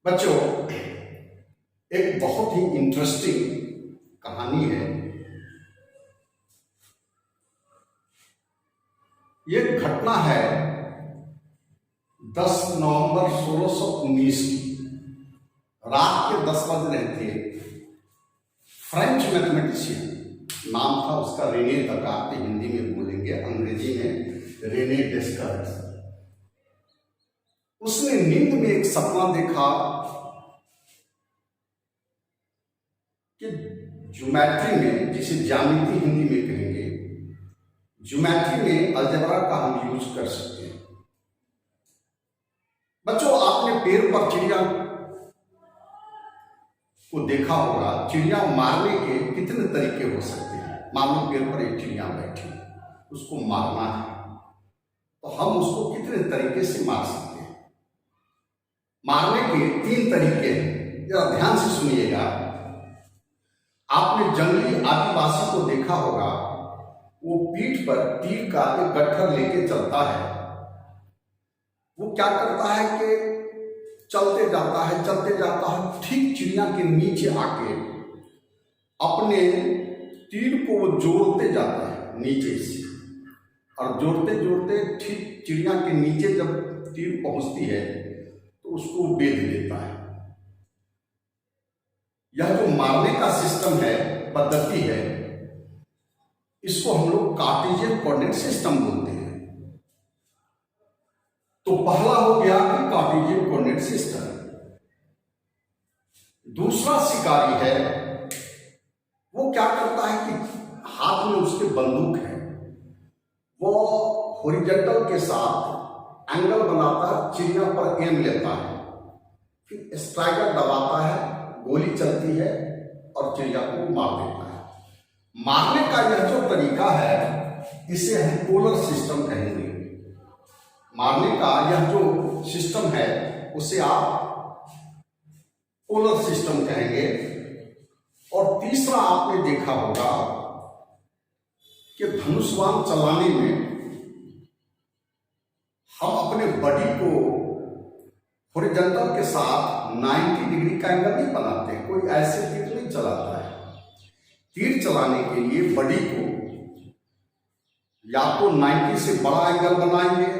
बच्चों, एक बहुत ही इंटरेस्टिंग कहानी है। ये घटना है 10 नवंबर 1619 की। रात के 10 बज रहे थे। फ्रेंच मैथमेटिशियन, नाम था उसका रेने दकार्त, हिंदी में बोलेंगे, अंग्रेजी में रेने डेस्कार्ट। उसने नींद में एक सपना देखा कि ज्योमेट्री में, जिसे ज्यामिति हिंदी में कहेंगे, ज्योमेट्री में अलजेब्रा का हम यूज कर सकते हैं। बच्चों, आपने पेड़ पर चिड़िया को देखा होगा। चिड़िया मारने के कितने तरीके हो सकते हैं। मान लो पेड़ पर एक चिड़िया बैठी, उसको मारना है, तो हम उसको कितने तरीके से मार सकते हैं। मारने के 3 तरीके हैं, जरा ध्यान से सुनिएगा। आपने जंगली आदिवासी को देखा होगा, वो पीठ पर तीर का एक गट्ठर लेके चलता है। वो क्या करता है कि चलते जाता है, ठीक चिड़िया के नीचे आके अपने तीर को वो जोड़ते जाता है नीचे से, और जोड़ते जोड़ते ठीक चिड़िया के नीचे जब तीर पहुंचती है तो उसको बेध देता है। यह जो मारने का सिस्टम है, पद्धति है, इसको हम लोग कार्टेशियन कोऑर्डिनेट सिस्टम बोलते हैं। तो पहला हो गया कि कार्टेशियन कोऑर्डिनेट सिस्टम। दूसरा शिकारी है, वो क्या करता है कि हाथ में उसके बंदूक है, वो हॉरिजॉन्टल के साथ एंगल बनाता है, चिड़िया पर एम लेता है, फिर स्ट्राइकर दबाता है, गोली चलती है और चिड़िया को मार देता है। मारने का यह जो तरीका है, इसे हम पोलर सिस्टम कहेंगे। मारने का यह जो सिस्टम है, उसे आप पोलर सिस्टम कहेंगे। और तीसरा आपने देखा होगा कि धनुष्वान चलाने में हम अपने बॉडी को हॉरिजॉन्टल के साथ 90 डिग्री का एंगल नहीं बनाते। कोई ऐसे तीर नहीं चलाता है। तीर चलाने के लिए बॉडी को या तो 90 से बड़ा एंगल बनाएंगे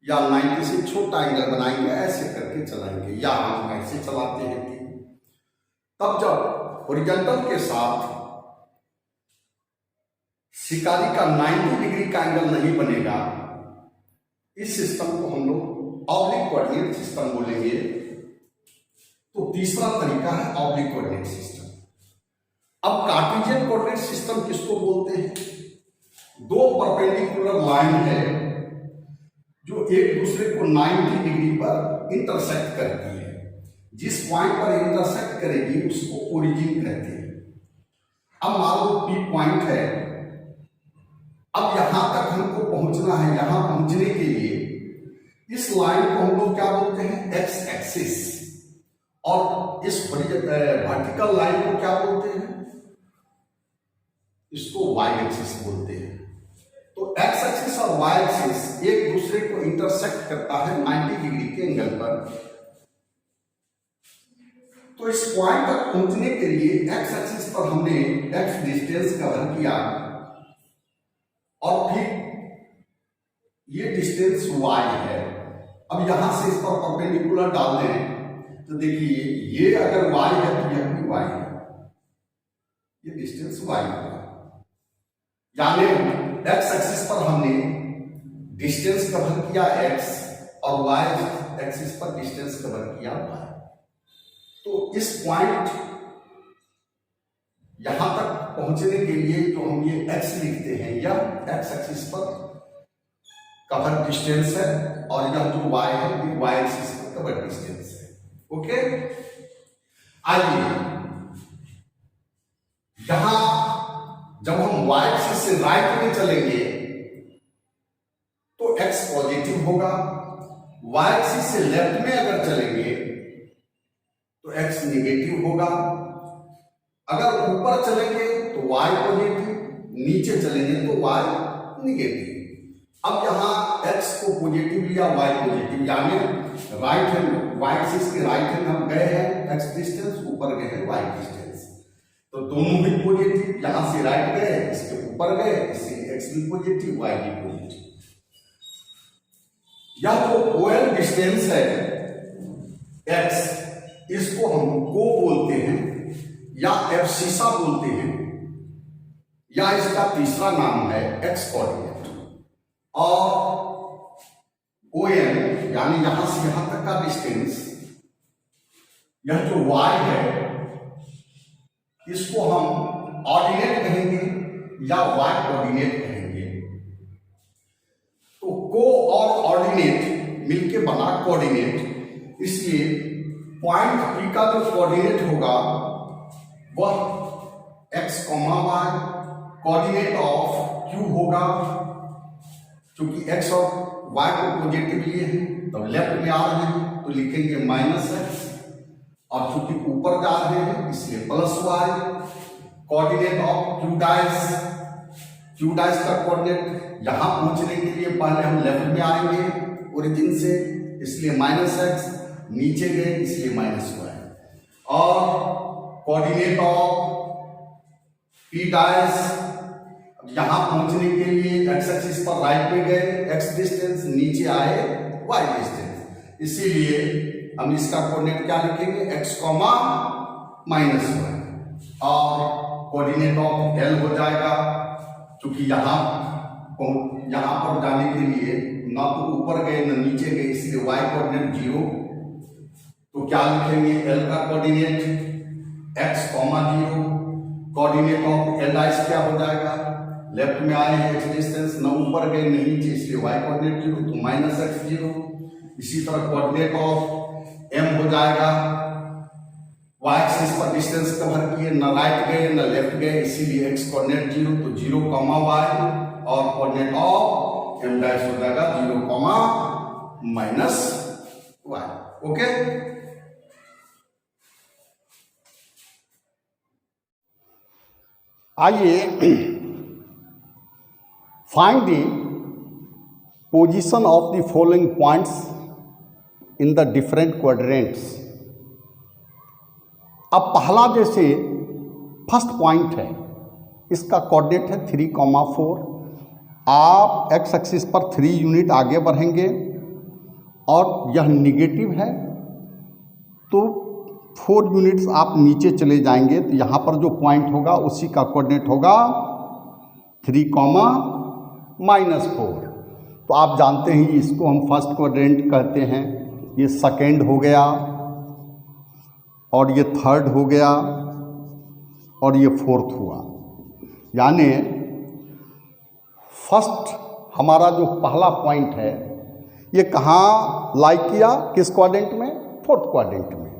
या 90 से छोटा एंगल बनाएंगे, ऐसे करके चलाएंगे, या हम ऐसे चलाते हैं तीर। तब जब हॉरिजॉन्टल के साथ शिकारी का 90 डिग्री का एंगल नहीं बनेगा, इस सिस्टम को हम लोग ऑब्लिक कोऑर्डिनेट सिस्टम बोलेंगे। तो तीसरा तरीका है ऑब्लिक कोऑर्डिनेट सिस्टम। अब कार्टेशियन कोऑर्डिनेट सिस्टम किसको बोलते हैं? 2 परपेंडिकुलर लाइन है जो एक दूसरे को 90 डिग्री पर इंटरसेक्ट करती है। जिस पॉइंट पर इंटरसेक्ट करेगी उसको ओरिजिन कहते हैं। अब मान लो P पॉइंट है, अब यहां तक हमको पहुंचना है। यहां पहुंचने के लिए इस लाइन को हम लोग क्या बोलते हैं? X axis. और इस वर्टिकल लाइन को क्या बोलते हैं? इसको वाई एक्सिस बोलते हैं। तो एक्स एक्सिस और वाई एक्सिस एक दूसरे को इंटरसेक्ट करता है 90 डिग्री के एंगल पर। तो इस पॉइंट तक पहुंचने के लिए एक्स एक्सिस पर हमने एक्स डिस्टेंस कवर किया, और फिर ये डिस्टेंस वाई है। अब यहां से इस पर परपेंडिकुलर डाल दें तो देखिए, ये अगर y है तो यह भी y है, ये डिस्टेंस y है। यानी x एक्सिस पर हमने डिस्टेंस कवर किया x, और y एक्सिस पर डिस्टेंस कवर किया y। तो इस पॉइंट यहां तक पहुंचने के लिए जो हम ये x लिखते हैं, यह x एक्सिस पर कवर डिस्टेंस है, और यह जो y है ये y एक्सिस पर कवर डिस्टेंस है। ओके, आइए यहां जब हम y एक्सिस से राइट में चलेंगे तो x पॉजिटिव होगा। y एक्सिस से लेफ्ट में अगर चलेंगे तो x निगेटिव होगा। अगर ऊपर चलेंगे तो y पॉजिटिव, नीचे चलेंगे तो y निगेटिव। अब यहाँ x को पॉजिटिव लिया, y पॉजिटिव, यानी राइट हैंड y एक्सिस के राइट हैंड हम गए हैं x डिस्टेंस, ऊपर गए हैं y डिस्टेंस, तो दोनों भी पॉजिटिव, यहां से राइट गए इसके ऊपर गए, इसलिए x भी पॉजिटिव y भी पॉजिटिव। यह जो OL डिस्टेंस है x, इसको हम को बोलते हैं या एब्सिसा बोलते हैं, या इसका तीसरा नाम है x कोऑर्डिनेट। और OM यानी यहां से यहां तक का डिस्टेंस, यह जो y है इसको हम ऑर्डिनेट कहेंगे या y कोऑर्डिनेट कहेंगे। तो को और ऑर्डिनेट मिलके बना कोऑर्डिनेट, इसलिए पॉइंट P का जो कोऑर्डिनेट होगा वह x, y, coordinate of Q होगा। क्योंकि x और y को पॉजिटिव लिए हैं तो लेफ्ट में आ रहे हैं तो लिखेंगे -x, और चूंकि ऊपर जा रहे हैं इसलिए +y। Coordinate of Q dash का कोऑर्डिनेट यहां पहुंचने के लिए पहले हम लेफ्ट में आएंगे ओरिजिन से, इसलिए -x, नीचे गए इसलिए -y। और कोऑर्डिनेट ऑफ P डैश यहां पहुंचने के लिए x एक्सिस पर राइट में गए x डिस्टेंस, नीचे आए y डिस्टेंस, इसीलिए हम इसका कोऑर्डिनेट क्या लिखेंगे x, -y। और कोऑर्डिनेट ऑफ L हो जाएगा, क्योंकि यहां पर जाने के लिए ना तो ऊपर गए ना नीचे गए, इसलिए y कोऑर्डिनेट 0, तो क्या लिखेंगे L का coordinate x, 0। Coordinate of L क्या हो जाएगा, लेफ्ट में आए हैं x डिस्टेंस, न ऊपर गए न नीचे, इसलिए y कोऑर्डिनेट 0, तो -x 0। इसी तरह कोऑर्डिनेट ऑफ M हो जाएगा, y एक्सिस पर डिस्टेंस कवर किए, न राइट गए न लेफ्ट गए, इसीलिए x कोऑर्डिनेट 0, तो 0, y। और कोऑर्डिनेट ऑफ M डैश हो जाएगा 0, -y। ओके, आइए find the position of the following points in the different quadrants। अब पहला जैसे फर्स्ट पॉइंट है, इसका कोऑर्डिनेट है 3, 4। आप x एक्सिस पर 3 यूनिट आगे बढ़ेंगे और यह निगेटिव है तो 4 यूनिट्स आप नीचे चले जाएंगे, तो यहाँ पर जो पॉइंट होगा उसी का कोऑर्डिनेट होगा 3, -4। तो आप जानते हैं इसको हम फर्स्ट क्वाड्रेंट कहते हैं, ये सेकेंड हो गया और ये थर्ड हो गया और ये फोर्थ हुआ। यानी फर्स्ट हमारा जो पहला पॉइंट है ये कहाँ लाई किया, किस क्वाड्रेंट में, फोर्थ क्वाड्रेंट में।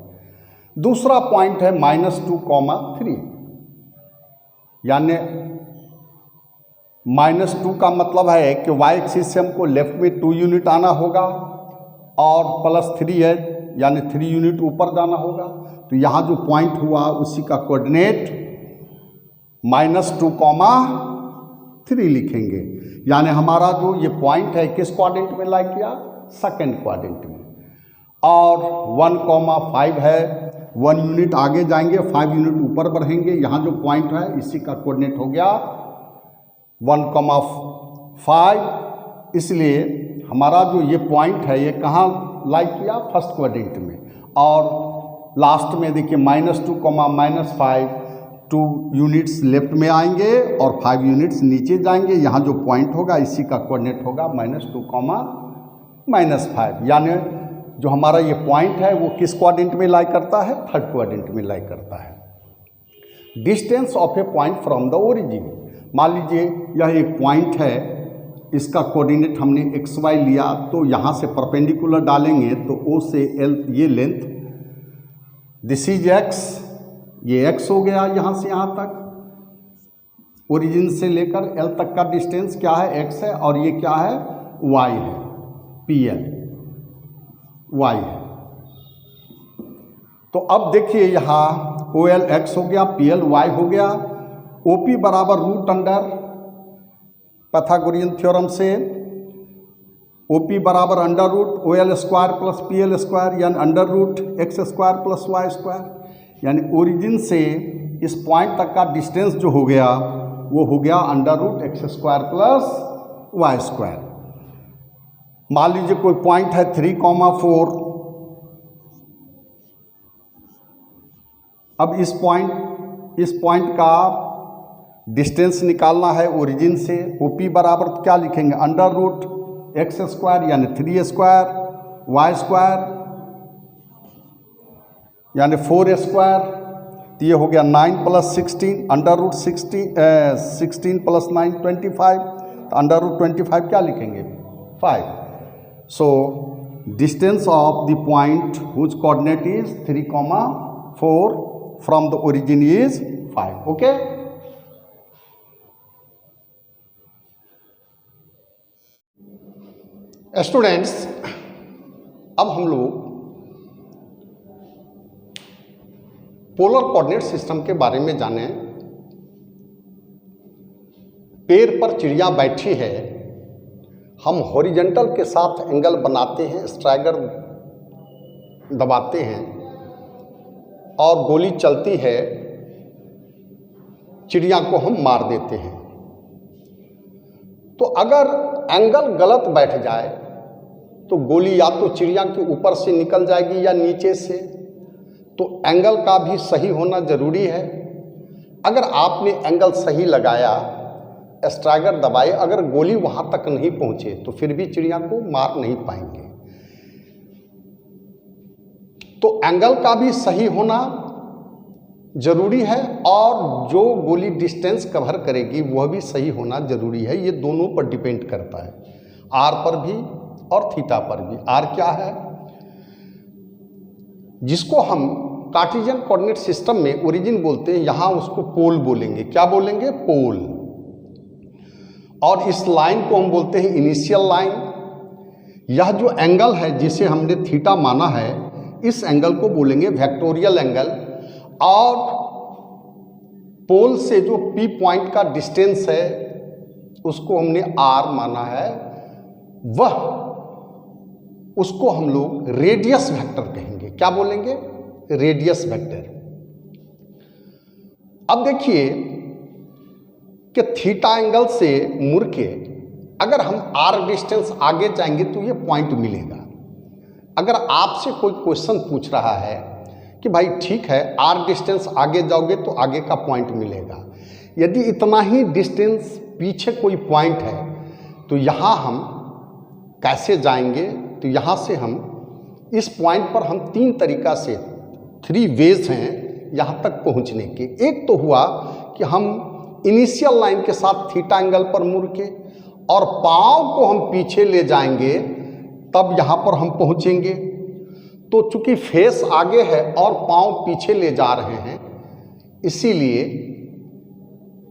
दूसरा पॉइंट है -2, 3, यानी -2 का मतलब है कि y एक्सिस से हमको लेफ्ट में 2 यूनिट आना होगा और +3 है यानी 3 यूनिट ऊपर जाना होगा। तो यहाँ जो पॉइंट हुआ उसी का कोऑर्डिनेट -2, 3 लिखेंगे। यानी हमारा जो ये पॉइंट है किस क्वाड्रेंट में लाई किया, सेकंड क्वाड्रेंट में। और 1, 5 है, 1 यूनिट आगे जाएंगे, 5 यूनिट ऊपर बढ़ेंगे। यहाँ जो पॉइंट है इसी का कोऑर्डिनेट हो गया 1, 5। इसलिए हमारा जो ये पॉइंट है ये कहाँ लाई किया, फर्स्ट क्वाड्रेंट में। और लास्ट में देखिए -2, -5, 2 यूनिट्स लेफ्ट में आएंगे और 5 यूनिट्स नीचे जाएंगे। यहाँ जो पॉइंट होगा इसी का कोऑर्डिनेट होगा -2, -5। यानी जो हमारा ये पॉइंट है वो किस क्वाड्रेंट में लाई करता है, थर्ड क्वाड्रेंट में लाई करता है। Distance of A point from the origin, मान लीजिए यह एक पॉइंट है, इसका कोऑर्डिनेट हमने XY लिया, तो यहाँ से परपेंडिकुलर डालेंगे तो O से L ये लेंथ, दिस इज X, ये X हो गया यहाँ से यहाँ तक, ओरिजिन से लेकर L तक का डिस्टेंस क्या है, X है, और ये क्या है, Y है, PL Y है। तो अब देखिए यहाँ OL X हो गया, PL Y हो गया, OP बराबर √अंडर पाइथागोरियन थ्योरम से ओ पी बराबर under root O L square plus P L square यानी under root x square plus Y square, यानी ओरिजिन से इस पॉइंट तक का डिस्टेंस जो हो गया वो हो गया under root x square plus Y square. मान लीजिए कोई पॉइंट है 3,4, अब इस पॉइंट का डिस्टेंस निकालना है ओरिजिन से। ओ पी बराबर क्या लिखेंगे, अंडर रूट एक्स स्क्वायर यानी 3 स्क्वायर, वाई स्क्वायर यानी 4 स्क्वायर, तो ये हो गया 9 + 16 अंडर रूट 16 + 9 25, तो अंडर रूट 25 क्या लिखेंगे 5। So distance of the point whose coordinate is 3,4 from the origin is 5। Okay, students अब हम लोग पोलर कोऑर्डिनेट सिस्टम के बारे में जानें। पेड़ पर चिड़िया बैठी है, हम हॉरिजॉन्टल के साथ एंगल बनाते हैं, स्ट्राइगर दबाते हैं और गोली चलती है, चिड़िया को हम मार देते हैं। तो अगर एंगल गलत बैठ जाए तो गोली या तो चिड़िया के ऊपर से निकल जाएगी या नीचे से, तो एंगल का भी सही होना जरूरी है। अगर आपने एंगल सही लगाया, स्ट्राइगर दबाए, अगर गोली वहाँ तक नहीं पहुँचे तो फिर भी चिड़िया को मार नहीं पाएंगे। तो एंगल का भी सही होना जरूरी है और जो गोली डिस्टेंस कवर करेगी वह भी सही होना जरूरी है। ये दोनों पर डिपेंड करता है, आर पर भी और थीटा पर भी। आर क्या है, जिसको हम कार्टेशियन कोऑर्डिनेट सिस्टम में ओरिजिन बोलते हैं, यहाँ उसको पोल बोलेंगे। क्या बोलेंगे, पोल। और इस लाइन को हम बोलते हैं इनिशियल लाइन। यह जो एंगल है जिसे हमने थीटा माना है, इस एंगल को बोलेंगे वेक्टोरियल एंगल। और पोल से जो पी पॉइंट का डिस्टेंस है उसको हमने आर माना है, वह उसको हम लोग रेडियस वेक्टर कहेंगे। क्या बोलेंगे, रेडियस वेक्टर। अब देखिए कि थीटा एंगल से मुड़ के अगर हम आर डिस्टेंस आगे जाएंगे तो ये पॉइंट मिलेगा। अगर आपसे कोई क्वेश्चन पूछ रहा है कि भाई ठीक है आर डिस्टेंस आगे जाओगे तो आगे का पॉइंट मिलेगा, यदि इतना ही डिस्टेंस पीछे कोई पॉइंट है तो यहाँ हम कैसे जाएंगे, तो यहाँ से हम इस पॉइंट पर हम 3 तरीका से 3 वेज हैं यहाँ तक पहुँचने के। एक तो हुआ कि हम इनिशियल लाइन के साथ थीटा एंगल पर मुड़ के और पाँव को हम पीछे ले जाएंगे, तब यहाँ पर हम पहुँचेंगे। तो चूंकि फेस आगे है और पाँव पीछे ले जा रहे हैं, इसीलिए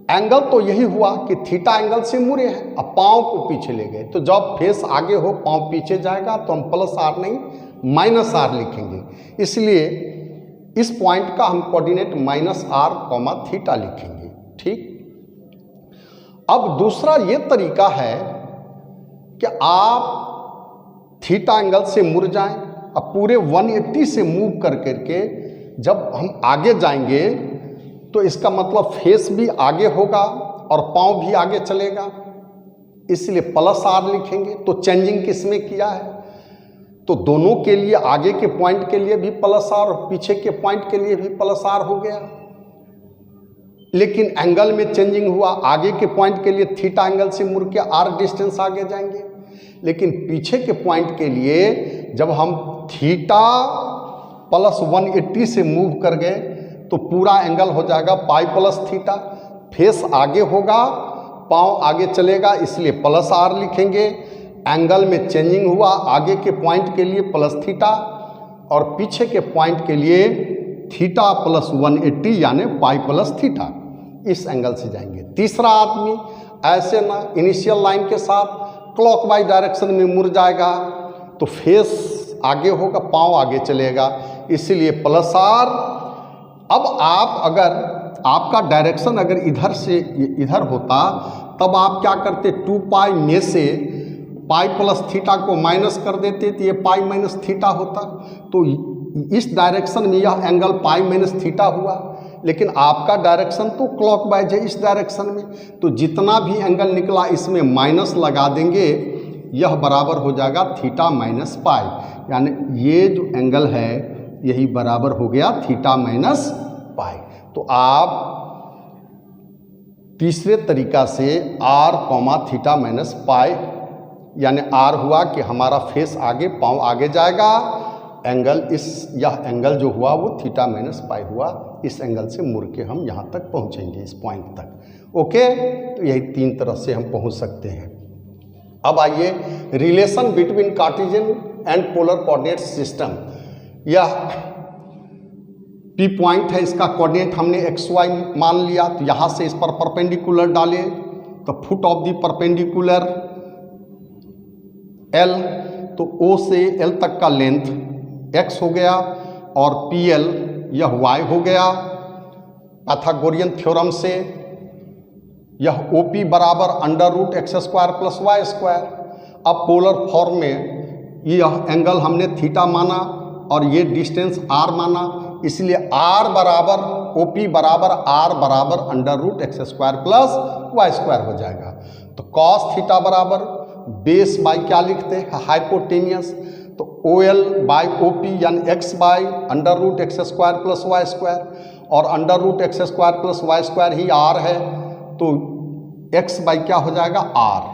एंगल तो यही हुआ कि थीटा एंगल से मुड़े हैं, अब पाँव को पीछे ले गए। तो जब फेस आगे हो पाँव पीछे जाएगा तो हम प्लस आर नहीं माइनस आर लिखेंगे। इसलिए इस पॉइंट का हम coordinate minus R comma theta लिखेंगे। ठीक। अब दूसरा ये तरीका है कि आप थीटा एंगल से मुड़ जाएं, अब पूरे 180 से मूव कर करके जब हम आगे जाएंगे तो इसका मतलब फेस भी आगे होगा और पाँव भी आगे चलेगा, इसलिए प्लस आर लिखेंगे। तो चेंजिंग किस में किया है, तो दोनों के लिए, आगे के पॉइंट के लिए भी प्लस आर और पीछे के पॉइंट के लिए भी प्लस आर हो गया। लेकिन एंगल में चेंजिंग हुआ, आगे के पॉइंट के लिए थीटा एंगल से मुड़ के आर डिस्टेंस आगे जाएंगे, लेकिन पीछे के पॉइंट के लिए जब हम थीटा प्लस 180 से मूव कर गए तो पूरा एंगल हो जाएगा पाई प्लस थीटा। फेस आगे होगा, पाँव आगे चलेगा, इसलिए प्लस आर लिखेंगे। एंगल में चेंजिंग हुआ, आगे के पॉइंट के लिए प्लस थीटा और पीछे के पॉइंट के लिए थीटा प्लस 180 यानी पाई प्लस थीटा। इस एंगल से जाएंगे। तीसरा आदमी ऐसे ना इनिशियल लाइन के साथ क्लॉकवाइज डायरेक्शन में मुड़ जाएगा, तो फेस आगे होगा, पाँव आगे चलेगा, इसीलिए प्लस आर। अब आप अगर आपका डायरेक्शन अगर इधर से इधर होता तब आप क्या करते, 2 पाई में से पाई प्लस थीटा को माइनस कर देते तो ये पाई माइनस थीटा होता। तो इस डायरेक्शन में यह एंगल पाई माइनस थीटा हुआ, लेकिन आपका डायरेक्शन तो क्लॉकवाइज है इस डायरेक्शन में, तो जितना भी एंगल निकला इसमें माइनस लगा देंगे, यह बराबर हो जाएगा थीटा माइनस पाई, यानी ये जो एंगल है यही बराबर हो गया थीटा माइनस पाई। तो आप तीसरे तरीका से R comma theta minus pi, यानी आर हुआ कि हमारा फेस आगे, पाँव आगे जाएगा, एंगल यह एंगल जो हुआ वो थीटा माइनस पाई हुआ, इस एंगल से मुड़ के हम यहाँ तक पहुँचेंगे इस पॉइंट तक। ओके, तो यही 3 तरह से हम पहुँच सकते हैं। अब आइए relation between Cartesian and polar coordinate system. यह पी पॉइंट है, इसका कोऑर्डिनेट हमने एक्स वाई मान लिया, तो यहाँ से इस पर परपेंडिकुलर डाले तो foot of the perpendicular L, तो ओ से एल तक का लेंथ एक्स हो गया और पी एल यह वाई हो गया। पाइथागोरियन थ्योरम से यह ओ पी बराबर under root x square plus Y square. अब पोलर फॉर्म में यह एंगल हमने थीटा माना और ये डिस्टेंस आर माना, इसलिए आर बराबर ओ पी बराबर आर बराबर under root x square plus Y square हो जाएगा। तो कॉस थीटा बराबर बेस बाई क्या लिखते हैं, हाइपोटेनियस, तो O L by O P यानी X by under root x square plus Y square, और under root x square plus Y square ही आर है, तो एक्स बाई क्या हो जाएगा आर।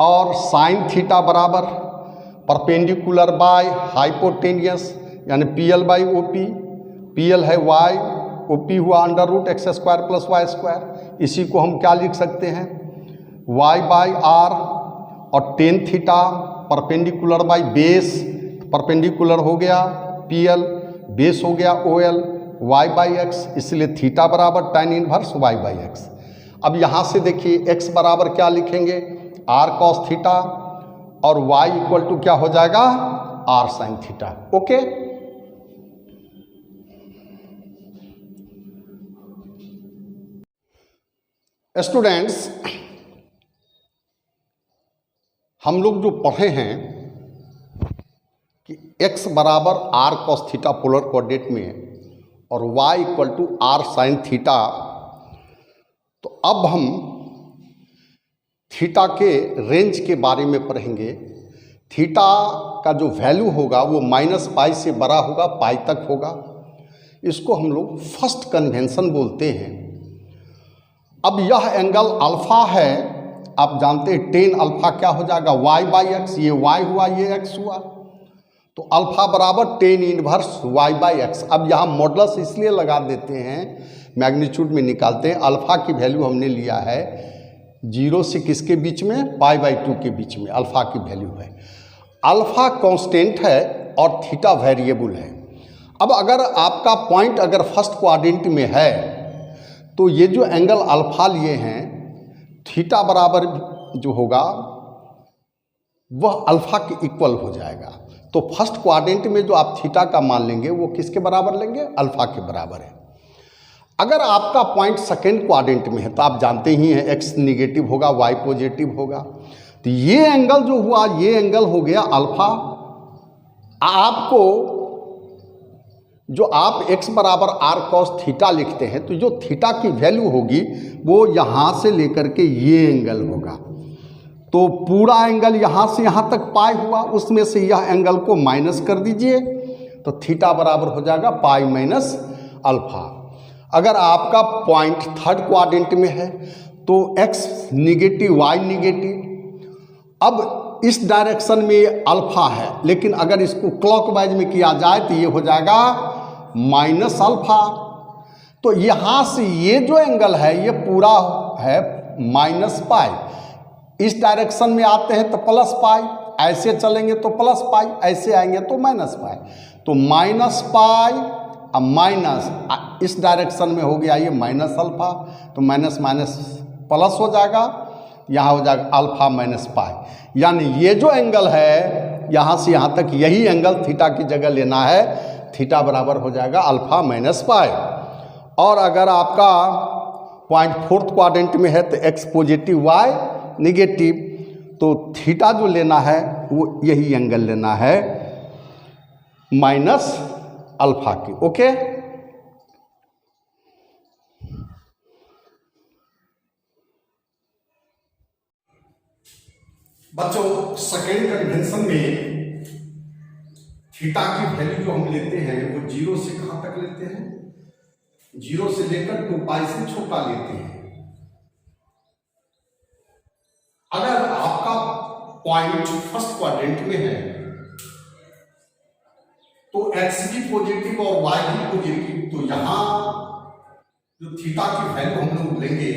और साइन थीटा बराबर परपेंडिकुलर बाय हाइपोटेनियस यानी P L by O P, P L है वाई, ओ पी हुआ under root x square plus Y square, इसी को हम क्या लिख सकते हैं वाई बाई आर, और tan theta perpendicular by base, perpendicular हो गया पी एल, बेस हो गया O L, y by x, इसलिए थीटा बराबर tan inverse y by x. अब यहाँ से देखिए एक्स बराबर क्या लिखेंगे आर कॉस थीटा और वाई इक्वल टू क्या हो जाएगा r sine theta. Okay, students, हम लोग जो पढ़े हैं कि x बराबर r cos theta polar coordinate में और y equal to r sine theta, तो अब हम थीटा के रेंज के बारे में पढ़ेंगे। थीटा का जो वैल्यू होगा वो माइनस पाई से बड़ा होगा, पाई तक होगा, इसको हम लोग फर्स्ट कन्वेंशन बोलते हैं। अब यह एंगल अल्फा है, आप जानते हैं टेन अल्फा क्या हो जाएगा वाई बाई एक्स, ये वाई हुआ ये एक्स हुआ, तो अल्फा बराबर ten inverse y by x. अब यहाँ मॉडुलस इसलिए लगा देते हैं, मैग्नीट्यूड में निकालते हैं, अल्फा की वैल्यू हमने लिया है 0 से किसके बीच में पाई बाई 2 के बीच में अल्फा की वैल्यू है। अल्फा कांस्टेंट है और थीटा वेरिएबल है। अब अगर आपका पॉइंट अगर फर्स्ट क्वाड्रेंट में है तो ये जो एंगल अल्फा लिए हैं थीटा बराबर जो होगा वह अल्फा के इक्वल हो जाएगा। तो फर्स्ट क्वाड्रेंट में जो आप थीटा का मान लेंगे वो किसके बराबर लेंगे अल्फा के बराबर है। अगर आपका पॉइंट सेकेंड क्वाड्रेंट में है तो आप जानते ही हैं एक्स निगेटिव होगा वाई पॉजिटिव होगा, तो ये एंगल जो हुआ ये एंगल हो गया अल्फा। आपको जो आप x बराबर आर कॉस थीटा लिखते हैं तो जो थीटा की वैल्यू होगी वो यहाँ से लेकर के ये एंगल होगा, तो पूरा एंगल यहाँ से यहाँ तक पाई हुआ, उसमें से यह एंगल को माइनस कर दीजिए तो थीटा बराबर हो जाएगा पाई माइनस अल्फा। अगर आपका पॉइंट थर्ड क्वाड्रेंट में है तो x निगेटिव वाई निगेटिव, अब इस डायरेक्शन में अल्फा है, लेकिन अगर इसको क्लॉकवाइज में किया जाए तो ये हो जाएगा माइनस अल्फा। तो यहाँ से ये जो एंगल है ये पूरा है माइनस पाई, इस डायरेक्शन में आते हैं तो प्लस पाई, ऐसे चलेंगे तो प्लस पाई, ऐसे आएंगे तो माइनस पाई, तो माइनस पाई अब माइनस इस डायरेक्शन में हो गया ये माइनस अल्फा, तो माइनस माइनस प्लस हो जाएगा, यहाँ हो जाएगा अल्फा माइनस पाई। यानी ये जो एंगल है यहाँ से यहाँ तक यही एंगल थीटा की जगह लेना है, थीटा बराबर हो जाएगा अल्फा माइनस पाई। और अगर आपका पॉइंट फोर्थ क्वाड्रेंट में है तो एक्स पॉजिटिव वाई निगेटिव, तो थीटा जो लेना है वो यही एंगल लेना है माइनस अल्फा की। ओके, बच्चों सेकेंड कन्वेंशन में थीटा की वैल्यू जो हम लेते हैं वो जीरो से कहां तक लेते हैं, जीरो से लेकर 2 पाई से छोटा लेते हैं। अगर आपका पॉइंट फर्स्ट क्वाड्रेंट में है तो एक्स भी पॉजिटिव और वाई भी पॉजिटिव, तो यहां जो थीटा की वैल्यू हम लोग लेंगे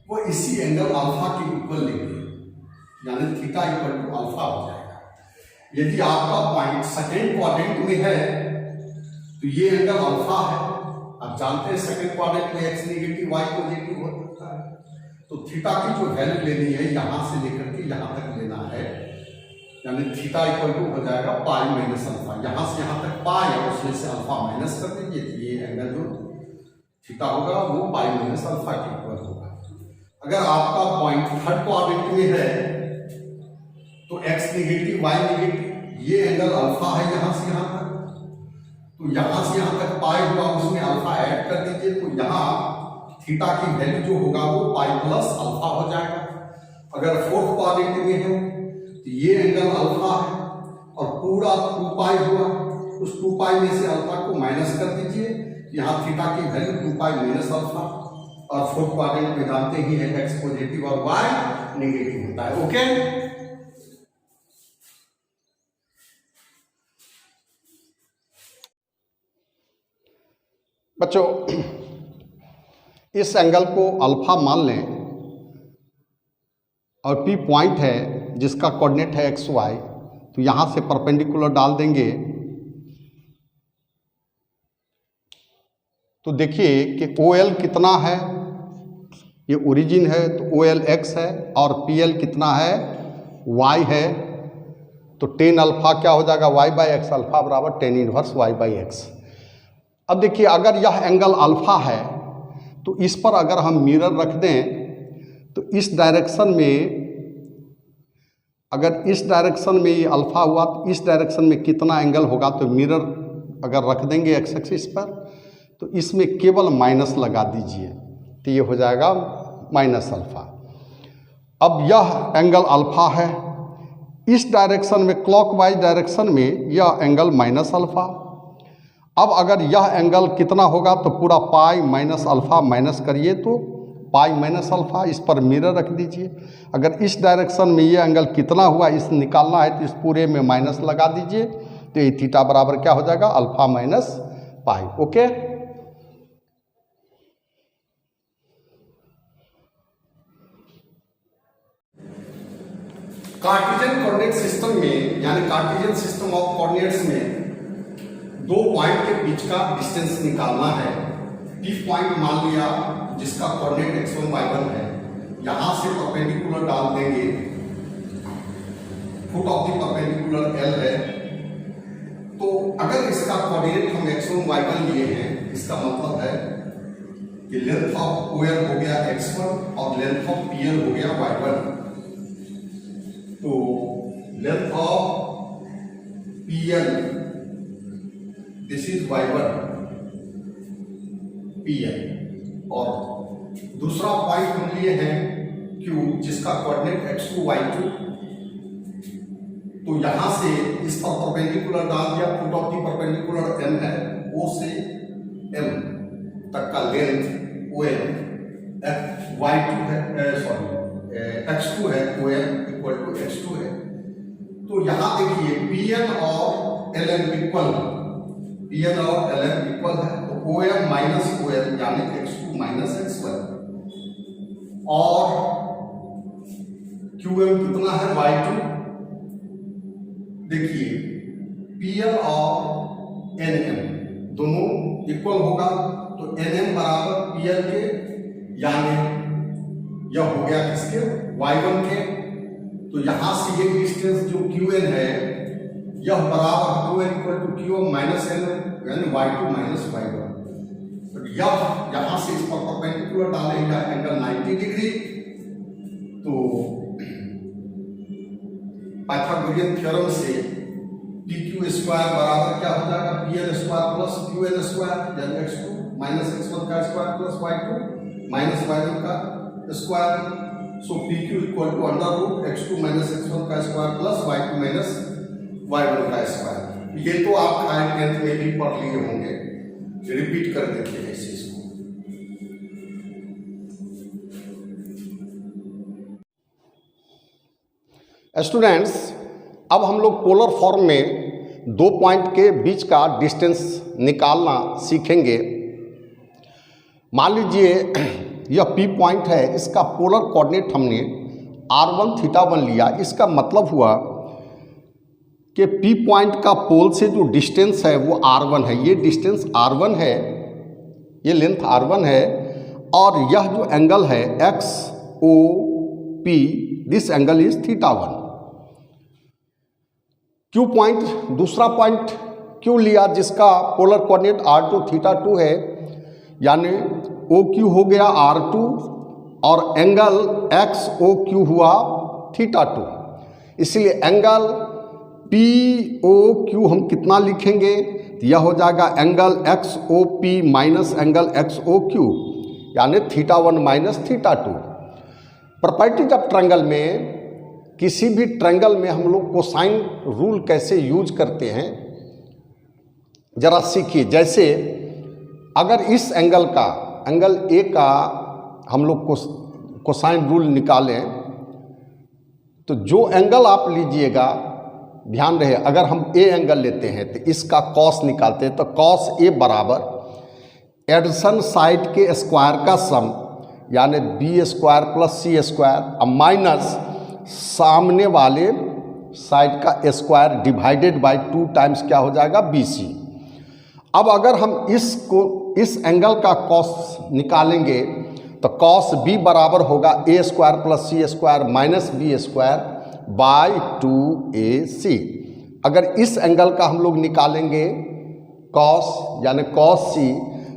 वो इसी एंगल अल्फा के इक्वल लेंगे, यानी थीटा इक्वल टू अल्फा हो जाएगा। यदि आपका पॉइंट सेकेंड क्वाड्रेंट में है तो ये एंगल अल्फा है। आप जानते हैं सेकेंड क्वाड्रेंट में एक्स नेगेटिव वाई पॉजिटिव होता है, तो थीटा की जो वैल्यू लेनी है यहां से लेकर के यहां तक लेना है, यानी थीटा इक्वल टू हो जाएगा पाई माइनस अल्फा। यहां से यहां तक पाई है, उसमें से अल्फा माइनस कर दीजिए, तो ये एंगल जो थीटा होगा वो पाई माइनस अल्फा के इक्वल होगा। अगर आपका पॉइंट थर्ड क्वाड्रेंट में है तो एक्स नेगेटिव वाई नेगेटिव, ये एंगल अल्फा है यहां से यहां तक, तो यहां से यहां तक पाई होगा, उसमें अल्फा ऐड कर दीजिए, तो यहां थीटा की वैल्यू जो होगा वो पाई प्लस अल्फा हो जाएगा। अगर फोर्थ क्वाड्रेंट में है तो ये एंगल अल्फा है और पूरा 2 पाई हुआ, उस 2 पाई में से अल्फा को माइनस कर दीजिए, यहाँ थीटा की वैल्यू 2 पाई माइनस अल्फा। और फोर्थ क्वाड्रेंट में जानते ही है एक्स पॉजिटिव और वाई नेगेटिव होता है। ओके, बच्चों इस एंगल को अल्फा मान लें और पी पॉइंट है जिसका कोऑर्डिनेट है एक्स वाई, तो यहाँ से परपेंडिकुलर डाल देंगे तो देखिए कि ओ एल कितना है, ये ओरिजिन है तो ओ एल एक्स है और पी एल कितना है वाई है, तो टेन अल्फा क्या हो जाएगा वाई बाई एक्स, अल्फा बराबर ten inverse y by x. अब देखिए अगर यह एंगल अल्फा है तो इस पर अगर हम मिरर रख दें तो इस डायरेक्शन में, अगर इस डायरेक्शन में ये अल्फा हुआ तो इस डायरेक्शन में कितना एंगल होगा, तो मिरर अगर रख देंगे एक्स एक्सिस पर तो इसमें केवल माइनस लगा दीजिए तो ये हो जाएगा माइनस अल्फा। अब यह एंगल अल्फा है, इस डायरेक्शन में क्लॉकवाइज डायरेक्शन में यह एंगल माइनस अल्फा। अब अगर यह एंगल कितना होगा तो पूरा पाई माइनस अल्फा माइनस करिए तो पाई माइनस अल्फा, इस पर मिरर रख दीजिए। अगर इस डायरेक्शन में ये एंगल कितना हुआ इस निकालना है तो इस पूरे में माइनस लगा दीजिए, तो ये थीटा बराबर क्या हो जाएगा alpha minus pi. Okay, Cartesian coordinate system में, यानी कार्टेशियन सिस्टम ऑफ कोऑर्डिनेट्स में 2 पॉइंट के बीच का डिस्टेंस निकालना है। पी पॉइंट मान लिया जिसका कोऑर्डिनेट x1 y1 है, यहां से परपेंडिकुलर डाल देंगे, foot of the perpendicular L है, तो अगर इसका कोऑर्डिनेट हम x1 y1 लिए हैं, इसका मतलब है कि लेंथ ऑफ OL हो गया x1 और लेंथ ऑफ PL हो गया y1। तो length of PL this is y1 PL, और दूसरा पॉइंट हम लिए हैं Q जिसका कोऑर्डिनेट x2 y2, तो यहां से इस पर परपेंडिकुलर डाल दिया, foot of the perpendicular M है, O से M तक का लेंथ OL y2 है, सॉरी x2 है, OL इक्वल टू x2 है। तो यहां देखिए PN और LM इक्वल, PN और LM इक्वल है, तो OM माइनस OL यानी x2 माइनस x1, और QM कितना है y2, देखिए PL और NM दोनों इक्वल होगा, तो NM बराबर PL के, यानी यह हो गया किसके y1 के, तो यहां से ये डिस्टेंस जो QN है यह बराबर QN equal to QM minus N, यानी y2 माइनस y1। तो यहां से इस पर परपेंडिकुलर डालेगा एंगल 90 डिग्री, तो पाइथागोरियन थ्योरम से पी क्यू स्क्वायर बराबर क्या हो जाएगा, P L square plus Q L square, यानी X two minus X one का square plus Y two minus Y one का square. So P Q equal to under root X two minus X one का square plus Y two minus Y one का square. ये तो आप higher tenth में भी पढ़ लिए होंगे, रिपीट कर देते हैं इस चीज को। स्टूडेंट्स, अब हम लोग पोलर फॉर्म में 2 पॉइंट के बीच का डिस्टेंस निकालना सीखेंगे। मान लीजिए यह P पॉइंट है, इसका पोलर कोऑर्डिनेट हमने r1 θ1 लिया। इसका मतलब हुआ कि P पॉइंट का पोल से जो डिस्टेंस है वो r1 है। ये डिस्टेंस r1 है, ये लेंथ r1 है, और यह जो एंगल है XOP, this angle is θ1। Q point, दूसरा पॉइंट क्यों लिया जिसका पोलर कोऑर्डिनेट r2 θ2 है, यानी OQ हो गया r2 और एंगल XOQ हुआ θ2। इसलिए एंगल POQ हम कितना लिखेंगे, यह हो जाएगा angle XOP minus angle XOQ, यानी θ1 माइनस θ2। प्रॉपर्टीज ऑफ ट्रायंगल में, किसी भी ट्रायंगल में हम लोग कोसाइन रूल कैसे यूज करते हैं जरा सीखिए। जैसे अगर इस एंगल का, एंगल ए का हम लोग कोसाइन रूल निकालें तो जो एंगल आप लीजिएगा, ध्यान रहे, अगर हम ए एंगल लेते हैं तो इसका कॉस निकालते हैं, तो कॉस ए बराबर एडजसेंट साइड के स्क्वायर का सम, यानी B square plus C square minus सामने वाले साइड का स्क्वायर डिवाइडेड बाय 2 टाइम्स क्या हो जाएगा, BC। अब अगर हम इस एंगल का कॉस निकालेंगे तो कॉस B बराबर होगा A square plus C square minus B square by 2AC। अगर इस एंगल का हम लोग निकालेंगे कॉस, यानी कॉस C,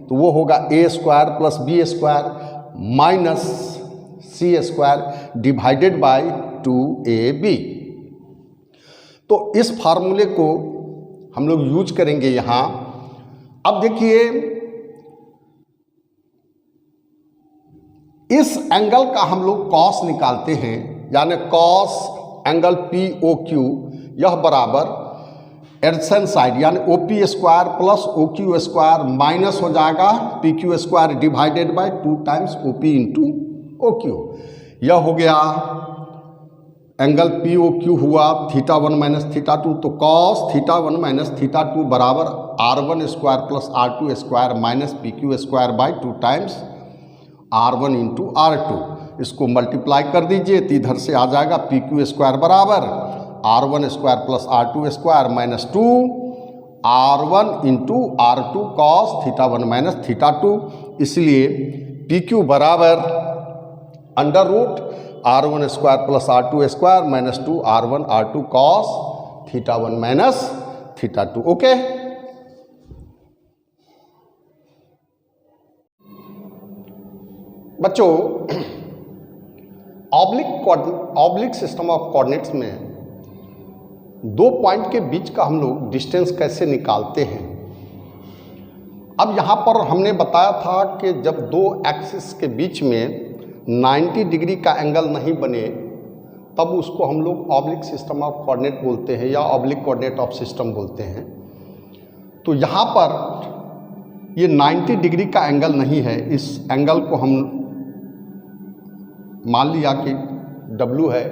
तो वो होगा A square plus B square minus C square divided by 2AB। तो इस फार्मूले को हम लोग यूज करेंगे यहाँ। अब देखिए, इस एंगल का हम लोग कॉस निकालते हैं, यानी कॉस एंगल POQ, यह बराबर एडजेसेंट साइड यानी OP square plus OQ square minus हो जाएगा PQ square divided bye 2 times OP into OQ। यह हो गया एंगल POQ हुआ θ1 माइनस θ2, तो कॉस θ1 माइनस θ2 बराबर r1 square plus r2 square minus PQ square by 2 times r1 into r2। इसको multiply कर दीजिए तो इधर से आ जाएगा PQ स्क्वायर बराबर r1 square plus r2 square minus 2 r1 into r2 cos θ1 minus θ2। इसलिए PQ बराबर under root r1 square plus r2 square minus 2 r1 r2 cos θ1 minus θ2। Okay, बच्चों, ऑब्लिक सिस्टम ऑफ कोऑर्डिनेट्स में 2 point के बीच का हम लोग distance कैसे निकालते हैं। अब यहाँ पर हमने बताया था कि जब 2 एक्सिस के बीच में 90 डिग्री का एंगल नहीं बने तब उसको हम लोग ऑब्लिक सिस्टम ऑफ कोऑर्डिनेट बोलते हैं या ऑब्लिक कोऑर्डिनेट ऑफ सिस्टम बोलते हैं। तो यहाँ पर ये 90 डिग्री का एंगल नहीं है। इस एंगल को हम मान लिया कि W है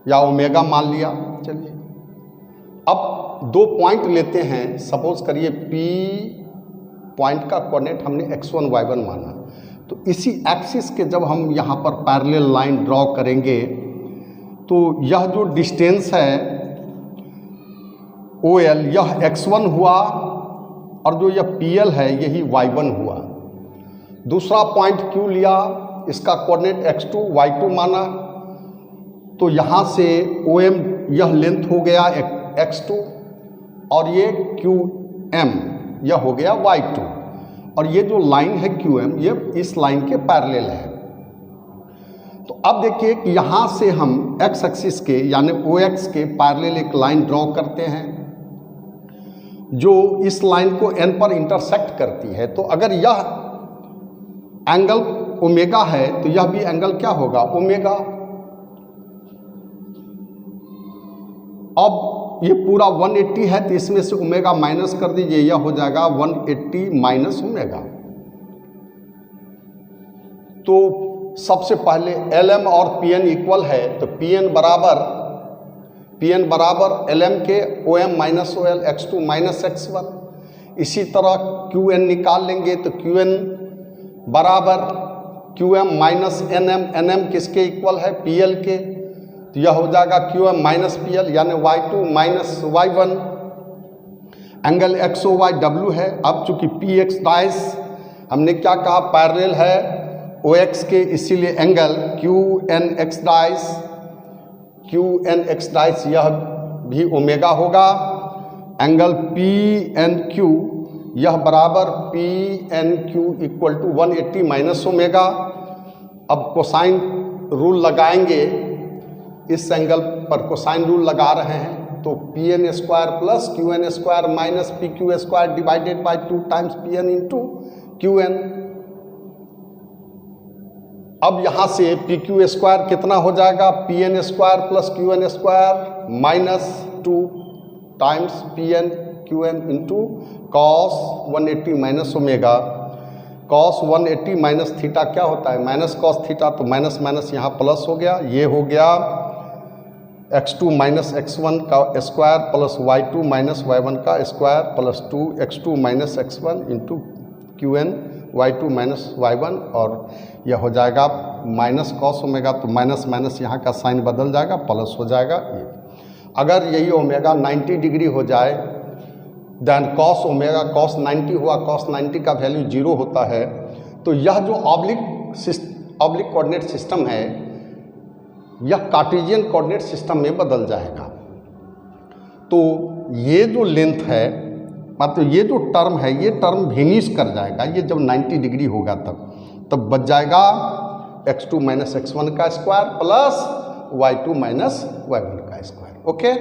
या ओमेगा मान लिया। चलिए, अब 2 पॉइंट लेते हैं। सपोज करिए P पॉइंट का कोऑर्डिनेट हमने x1 y1 माना, तो इसी एक्सिस के जब हम यहाँ पर पैरेलल लाइन ड्रॉ करेंगे तो यह जो डिस्टेंस है OL, यह x1 हुआ, और जो यह PL है यही y1 हुआ। दूसरा पॉइंट Q लिया, इसका कोऑर्डिनेट x2 y2 माना, तो यहाँ से OM यह लेंथ हो गया x2 और ये QM यह हो गया y2, और ये जो लाइन है QM ये इस लाइन के पैरेलल है। तो अब देखिए कि यहाँ से हम एक्स एक्सिस के यानी ओ एक्स के पैरेलल एक लाइन ड्रॉ करते हैं जो इस लाइन को एन पर इंटरसेक्ट करती है। तो अगर यह एंगल ओमेगा है तो यह भी एंगल क्या होगा, ओमेगा। अब ये पूरा 180 है तो इसमें से ओमेगा माइनस कर दीजिए, यह हो जाएगा 180 माइनस ओमेगा। तो सबसे पहले LM और PN इक्वल है तो PN बराबर LM के OM minus OL x2 minus x1। इसी तरह QN निकाल लेंगे तो QN बराबर QM माइनस NM किसके इक्वल है, PL के। तो यह हो जाएगा QM माइनस PL यानी y2 minus y1। Angle XOYW है। अब चूंकि PX डाइस हमने क्या कहा, पैरेलल है OX के, इसीलिए एंगल QNX डाइस यह भी ओमेगा होगा। एंगल PNQ यह बराबर PNQ equal to 180 minus omega. अब कोसाइन रूल लगाएंगे, इस एंगल पर कोसाइन रूल लगा रहे हैं तो PN square plus QN square minus PQ square divided by 2 times PN into QN। अब यहाँ से PQ स्क्वायर कितना हो जाएगा, PN square plus QN square minus 2 times PN QN into cos 180 minus omega. Cos 180 minus theta क्या होता है, minus cos theta, तो माइनस माइनस यहाँ प्लस हो गया। ये हो गया x2 माइनस x1 का square plus y2 minus y1 का square plus 2x2 minus x1 into QN y2 minus y1। और यह हो जाएगा माइनस कॉस ओमेगा, तो माइनस माइनस यहाँ का साइन बदल जाएगा, प्लस हो जाएगा ये। अगर यही ओमेगा 90 डिग्री हो जाए देन कॉस ओमेगा कॉस 90 हुआ, कॉस 90 का वैल्यू 0 होता है। तो यह जो ऑब्लिक कोऑर्डिनेट सिस्टम है यह कार्टेशियन कोऑर्डिनेट सिस्टम में बदल जाएगा। तो ये जो लेंथ है, मतलब ये जो टर्म है, ये टर्म वेनिश कर जाएगा। ये जब 90 डिग्री होगा तब बच जाएगा x2 माइनस x1 का square plus y2 minus y1 का स्क्वायर। ओके।